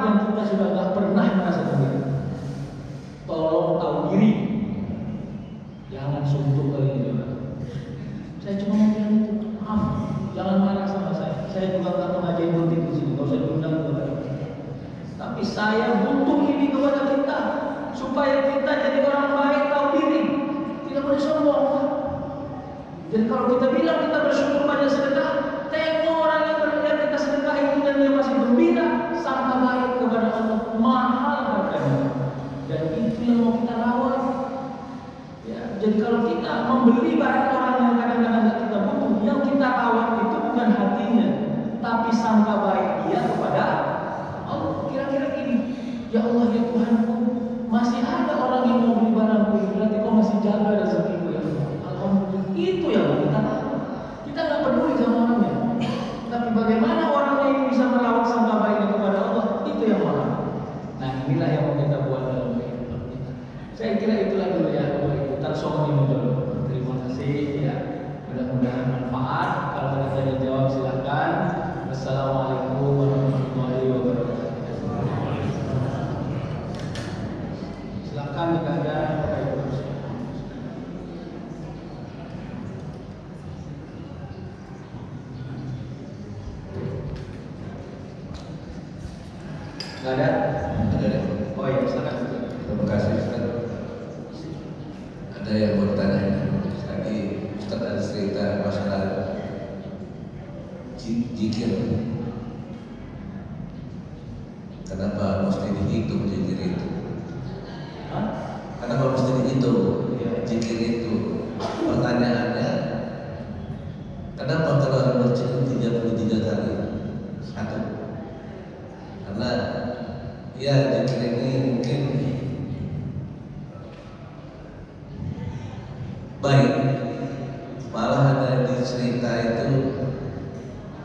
yang kita sudah nggak pernah merasa sendiri. Tolong tahu diri, jangan suntuk kali ini juga. Saya cuma mau bilang itu, maaf, jangan marah sama saya. Saya juga nggak mengajar politik di sini, nggak usah diundang juga. Tapi saya butuh ini kepada kita, supaya kita jadi orang baik, tahu diri, tidak boleh sombong. Jadi kalau kita bilang kita bersyukur pada sedekah, tengok orang yang kita sedekah itu dan dia masih gembira, sangka baik kepada Allah, mahal harganya. Dan itu yang mau kita rawat. Ya, jadi kalau kita membeli barang orang yang kadang-kadang tidak kita butuh, yang kita rawat itu bukan hatinya, tapi sangka baik dia kepada Allah. Kira-kira gini, ya Allah ya Tuhanku, masih ada orang yang mau beli barangku, berarti kau masih jaga rezekiku ya Allah. Alhamdulillah. Itu yang kita rawat. Kita nggak peduli sama orangnya, tapi bagaimana orangnya ini bisa merawat sangka baiknya kepada Allah, itu yang mahal. Nah inilah yang mau kita buat dalam kehidupan kita. Saya kira itulah dulu ya, tarsomoni dulu. Terima kasih ya. Mudah-mudahan manfaat. Kalau ada tanya jawab silakan. Wassalamualaikum warahmatullahi wabarakatuh. Silakan jika ada. Nggak ada? Ada. Oh ya, silakan. Terima kasih Ustaz. Ada yang mau ditanya tadi, Ustaz ada cerita masalah zikir. Kenapa mesti dihitung zikir itu? Kenapa mesti dihitung zikir itu? Pertanyaannya, kenapa kalau orang berzikir 33 kali? Satu, karena ya zikir ini mungkin baik. Malah ada di cerita itu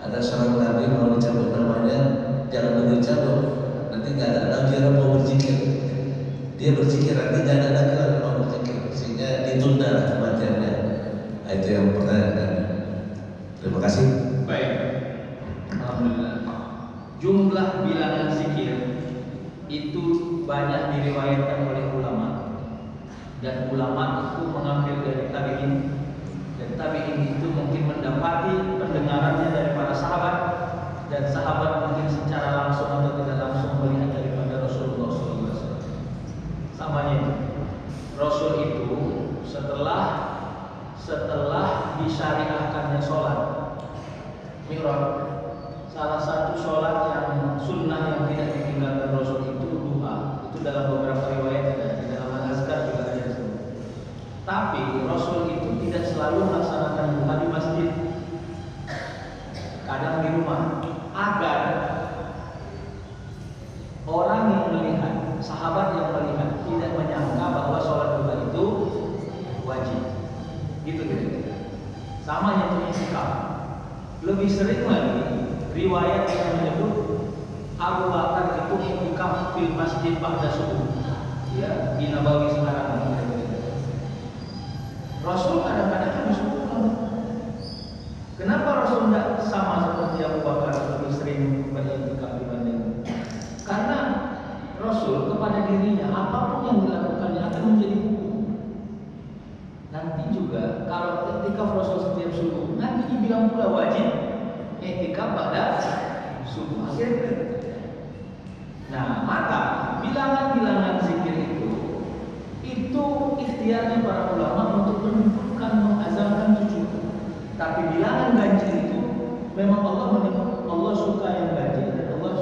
ada seorang nabi mau dicabut namanya, jangan dulu dicabut, nanti nggak ada lagi orang mau berzikir. Dia berzikir nanti nggak ada lagi orang mau berzikir, sehingga ditunda kematiannya. Nah, itu yang pertanyaan. Terima kasih. Baik. Alhamdulillah. Jumlah bilangan zikir itu banyak diriwayatkan oleh ulama, dan ulama itu mengambil dari tabi'in, dan tabi'in itu mungkin mendapati pendengarannya dari para sahabat, dan sahabat mungkin secara langsung atau tidak langsung melihat daripada Rasulullah SAW. Samanya itu, Rasul itu setelah disyariahkannya sholat Mi'raj, salah satu sholat yang sunnah yang tidak ditinggalkan Rasul itu duha. Itu dalam beberapa riwayat ada, di dalam Al-Azkar juga ada disebut. Tapi Rasul itu tidak selalu melaksanakan duha di masjid, kadang di rumah, agar orang yang melihat, sahabat yang melihat tidak menyangka bahwa sholat duha itu wajib. Gitu kira-kira. Sama yang sikap. Lebih sering lagi riwayat yang menyebut Abu Bakar itu iktikaf di masjid pada subuh, ya, di Nabawi sekarang. Rasul kadang-kadang habis subuh. Kenapa Rasul tidak sama seperti Abu Bakar lebih sering beriktikaf dibanding? Karena Rasul kepada dirinya apapun yang dilakukannya akan menjadi hukum. Nanti juga kalau iktikaf Rasul setiap subuh, nanti dibilang pula wajib iktikaf pada subuh. Akhirnya, nah maka bilangan-bilangan zikir itu ikhtiarnya para ulama untuk menentukan, mengazamkan tujuan. Tapi bilangan ganjil itu memang Allah menyebut, Allah suka yang ganjil, dan Allah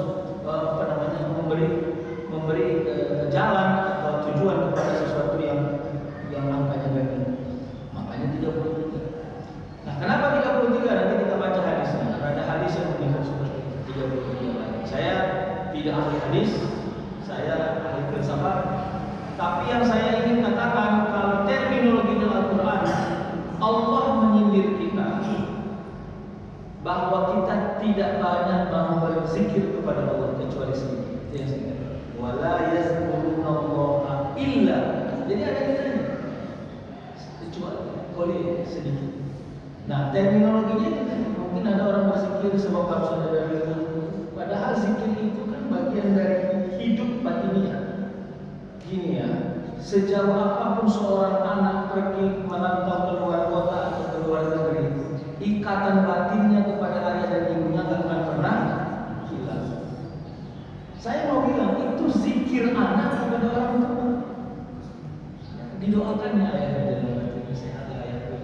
memberi jalan atau tujuan kepada sesuatu yang angkanya ganjil. Makanya 33. Nah, kenapa 33? Nanti kita baca hadisnya. Ada hadis yang menunjukkan seperti 33. Saya tidak ahli hadis, saya ahli filsafat. Tapi yang saya ingin katakan, kalau terminologi Al-Quran, Allah menyindir kita bahwa kita tidak banyak mau berzikir kepada Allah kecuali sedikit. Wala yazkurunallaha illa. Jadi ada kitanya, kecuali sedikit. Nah, terminologinya itu mungkin ada orang berzikir sebab sudah dari itu. Padahal zikir itu kan bagian dari sejauh apapun seorang anak pergi merantau ke luar kota atau ke luar negeri, ikatan batinnya kepada ayah dan ibunya nggak akan pernah hilang. Saya mau bilang itu zikir anak kepada orang tua. Didoakannya ayah dan ibu sehat ayah itu.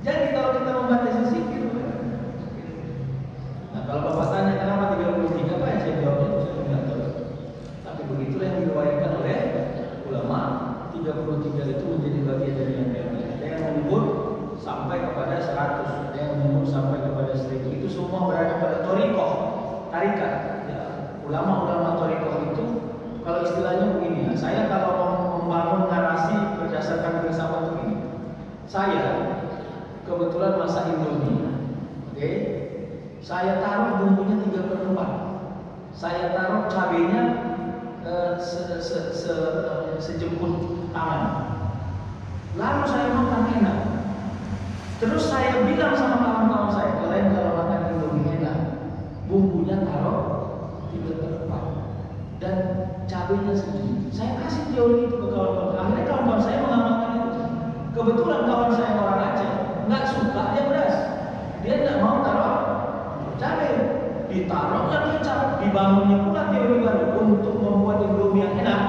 Jadi kalau kita membatasi zikir, nah kalau bapak tanya kenapa 33, Pak, ya saya jawab itu saya tidak tahu. Tapi begitulah yang diriwayatkan oleh ulama. 33 itu menjadi bagian dari yang lain. Ada yang menyebut sampai kepada 100, ada yang menyebut sampai kepada 1000. Itu semua berada pada thariqah, tarikat. Ya, ulama-ulama thariqah itu kalau istilahnya begini ya, saya kalau membangun narasi berdasarkan filsafat begini. Saya kebetulan masak Indomie. Oke. Saya taruh bumbunya 3/4. Saya taruh cabenya sejemput tangan. Lalu saya makan enak. Terus saya bilang sama kawan-kawan saya, kalian kalau makan Indomie enak, bumbunya taruh 3/4 dan cabenya sedikit. Saya kasih teori itu ke kawan-kawan. Akhirnya kawan-kawan saya mengamalkan itu. Kebetulan kawan saya orang Aceh, nggak suka dia pedas. Dia nggak mau taruh cabai, ditaruhnya kecap, dibangunnya pula teori baru untuk membuat Indomie yang enak.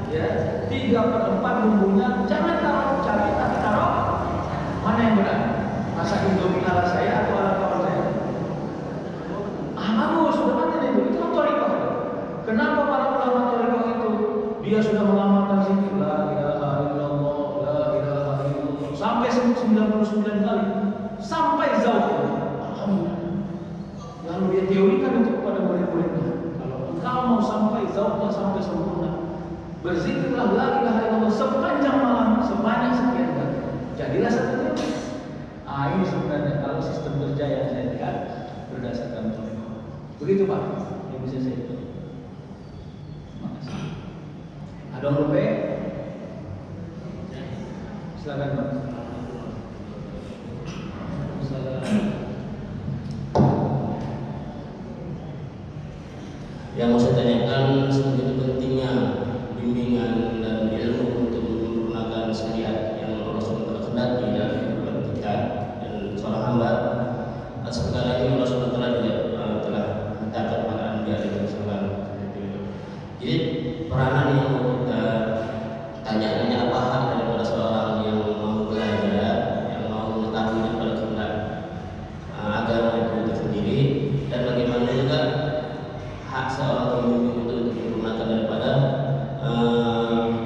Ya, 3/4 bumbunya, jangan taruh cabai tapi taruh. Mana yang benar? Masak Indomie ala saya atau ala kawan saya? Bagus, sudah mati itu. Itu kan thariqah. Kenapa para ulama thariqah itu dia sudah mengamalkan zikir la ilaha illallah, la ilaha illallah sampai 99 kali, sampai zauq. Lalu dia teorikan itu kepada murid-muridnya. Kalau engkau mau sampai zauqnya sampai sempurna, berzikirlah la ilaha illallah sepanjang malam sebanyak sekian kali. Jadilah satu teori. Ini sebenarnya kalau sistem kerja yang saya lihat berdasarkan thariqah. Begitu Pak, yang bisa saya jawab. Terima kasih. Ada yang lupa? Silakan Pak. Yang mau saya tanyakan, sebegitu pentingnya bimbingan dan ilmu untuk menyempurnakan syariat yang Allah SWT kehendaki dalam kehidupan kita dan seorang hamba. Sekarang ini Allah SWT telah mencatat para anbiya dan rasul. Jadi peranan yang mau kita tanyakannya, apa hak daripada seorang yang mau belajar, yang mau mengetahui daripada kehendak agama itu sendiri, dan bagaimana juga hak seorang pembimbing itu untuk menggunakan daripada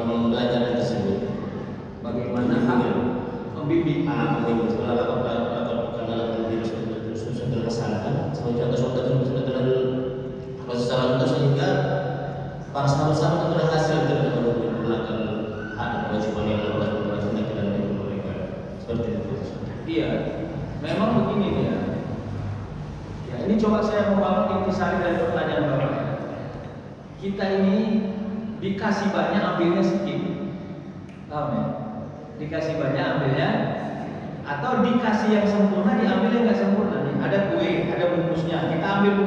pembelajaran tersebut. Bagaimana hak pembimbing? Pembimbing sebenarnya bukan dalam diri sudah terlaksana, semenjak suatu sudah proses salam itu, sehingga para sahabat-sahabat itu berhasil dalam menggunakan hak dan kewajiban yang Allah SWT dalam hidup mereka. Seperti itu. Iya, memang begini dia. Ya, ini coba saya membangun intisari dari pertanyaan Bapak. Kita ini dikasih banyak, ambilnya sedikit. Paham ya? Dikasih banyak, ambilnya, atau dikasih yang sempurna, diambil yang nggak sempurna. Ada kue, ada bungkusnya, kita ambil